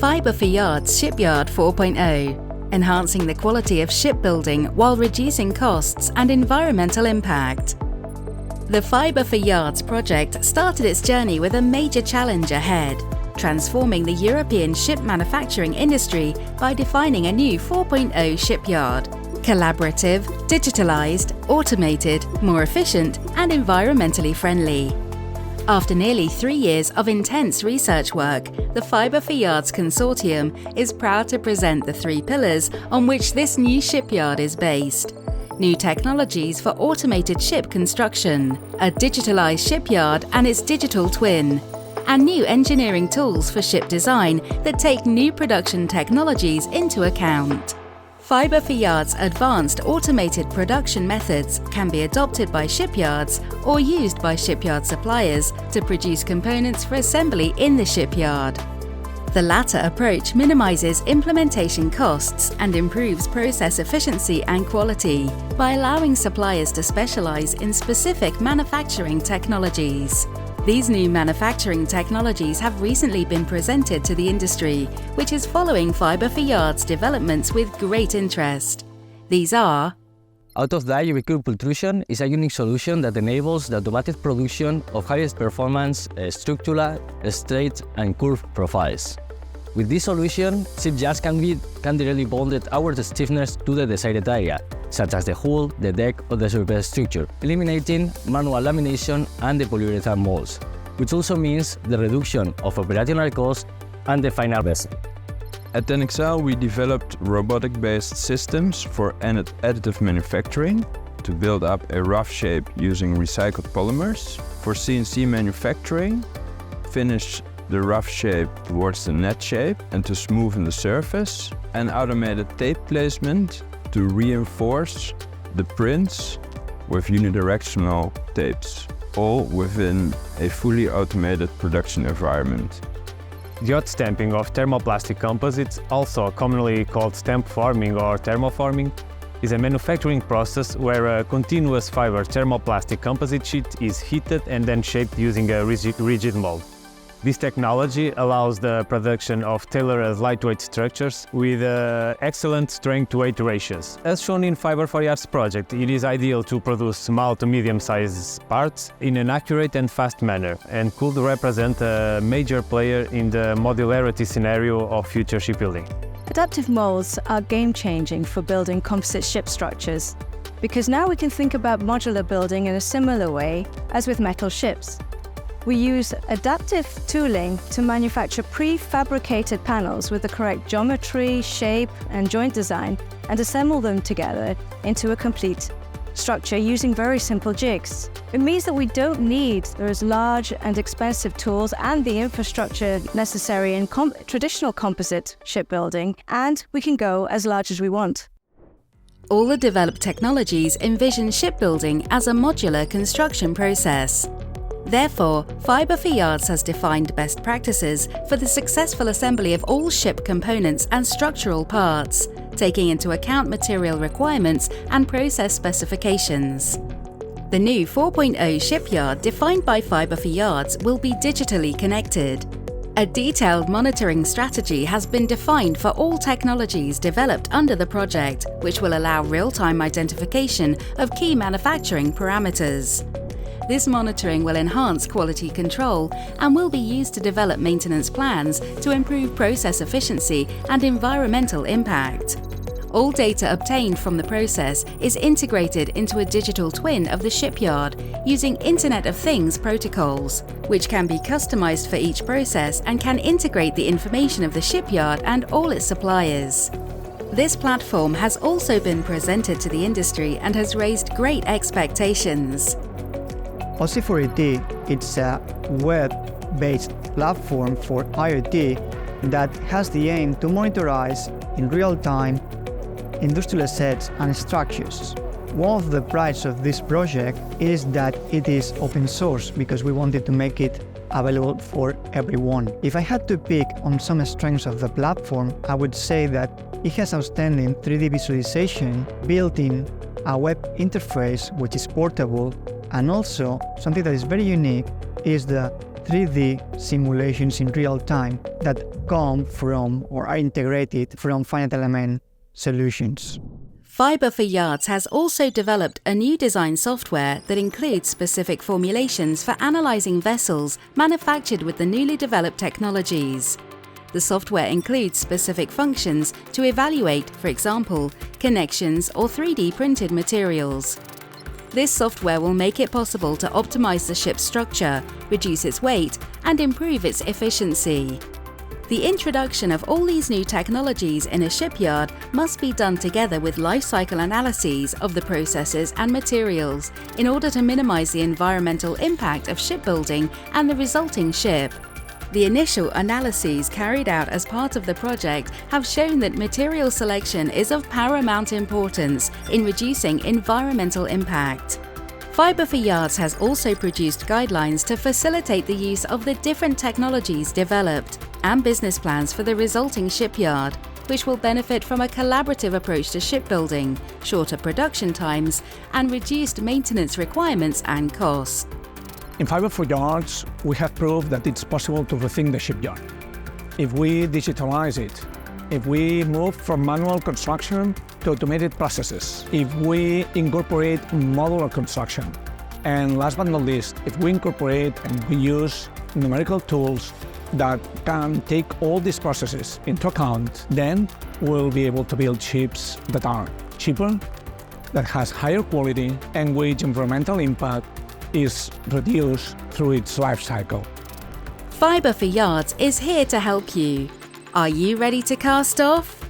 FIBRE4YARDS Shipyard 4.0, enhancing the quality of shipbuilding while reducing costs and environmental impact. The FIBRE4YARDS project started its journey with a major challenge ahead, transforming the European ship manufacturing industry by defining a new 4.0 shipyard. Collaborative, digitalised, automated, more efficient and environmentally friendly. After nearly 3 years of intense research work, the FIBRE4YARDS consortium is proud to present the 3 pillars on which this new shipyard is based. New technologies for automated ship construction, a digitalised shipyard and its digital twin, and new engineering tools for ship design that take new production technologies into account. FIBRE4YARDS' advanced automated production methods can be adopted by shipyards or used by shipyard suppliers to produce components for assembly in the shipyard. The latter approach minimises implementation costs and improves process efficiency and quality by allowing suppliers to specialise in specific manufacturing technologies. These new manufacturing technologies have recently been presented to the industry, which is following FIBRE4YARDS developments with great interest. These are: Out-of-die recurve pultrusion is a unique solution that enables the automatic production of highest performance structural, straight and curved profiles. With this solution, shipyards can directly bond our stiffness to the desired area, such as the hull, the deck or the superstructure, eliminating manual lamination and the polyurethane molds, which also means the reduction of operational costs and the final vessel. At NXL, we developed robotic-based systems for additive manufacturing to build up a rough shape using recycled polymers. For CNC manufacturing, finish the rough shape towards the net shape and to smoothen the surface, and automated tape placement to reinforce the prints with unidirectional tapes, all within a fully automated production environment. The hot stamping of thermoplastic composites, also commonly called stamp forming or thermoforming, is a manufacturing process where a continuous fiber thermoplastic composite sheet is heated and then shaped using a rigid mold. This technology allows the production of tailored lightweight structures with excellent strength-to-weight ratios. As shown in FIBRE4YARDS project, it is ideal to produce small to medium-sized parts in an accurate and fast manner, and could represent a major player in the modularity scenario of future shipbuilding. Adaptive molds are game-changing for building composite ship structures, because now we can think about modular building in a similar way as with metal ships. We use adaptive tooling to manufacture prefabricated panels with the correct geometry, shape and joint design and assemble them together into a complete structure using very simple jigs. It means that we don't need those large and expensive tools and the infrastructure necessary in traditional composite shipbuilding, and we can go as large as we want. All the developed technologies envision shipbuilding as a modular construction process. Therefore, FIBRE4YARDS has defined best practices for the successful assembly of all ship components and structural parts, taking into account material requirements and process specifications. The new 4.0 shipyard defined by FIBRE4YARDS will be digitally connected. A detailed monitoring strategy has been defined for all technologies developed under the project, which will allow real-time identification of key manufacturing parameters. This monitoring will enhance quality control and will be used to develop maintenance plans to improve process efficiency and environmental impact. All data obtained from the process is integrated into a digital twin of the shipyard using Internet of Things protocols, which can be customized for each process and can integrate the information of the shipyard and all its suppliers. This platform has also been presented to the industry and has raised great expectations. OC4ED, it's a web-based platform for IoT that has the aim to monitorize in real time industrial assets and structures. One of the prides of this project is that it is open source because we wanted to make it available for everyone. If I had to pick on some strengths of the platform, I would say that it has outstanding 3D visualization, built-in a web interface which is portable, and also something that is very unique is the 3D simulations in real time that come from or are integrated from finite element solutions. FIBRE4YARDS has also developed a new design software that includes specific formulations for analysing vessels manufactured with the newly developed technologies. The software includes specific functions to evaluate, for example, connections or 3D printed materials. This software will make it possible to optimize the ship's structure, reduce its weight, and improve its efficiency. The introduction of all these new technologies in a shipyard must be done together with life cycle analyses of the processes and materials in order to minimize the environmental impact of shipbuilding and the resulting ship. The initial analyses carried out as part of the project have shown that material selection is of paramount importance in reducing environmental impact. FIBRE4YARDS has also produced guidelines to facilitate the use of the different technologies developed and business plans for the resulting shipyard, which will benefit from a collaborative approach to shipbuilding, shorter production times, and reduced maintenance requirements and costs. In FIBRE4YARDS, we have proved that it's possible to rethink the shipyard. If we digitalize it, if we move from manual construction to automated processes, if we incorporate modular construction, and last but not least, if we incorporate and we use numerical tools that can take all these processes into account, then we'll be able to build ships that are cheaper, that has higher quality, and which environmental impact is reduced through its life cycle. FIBRE4YARDS is here to help you. Are you ready to cast off?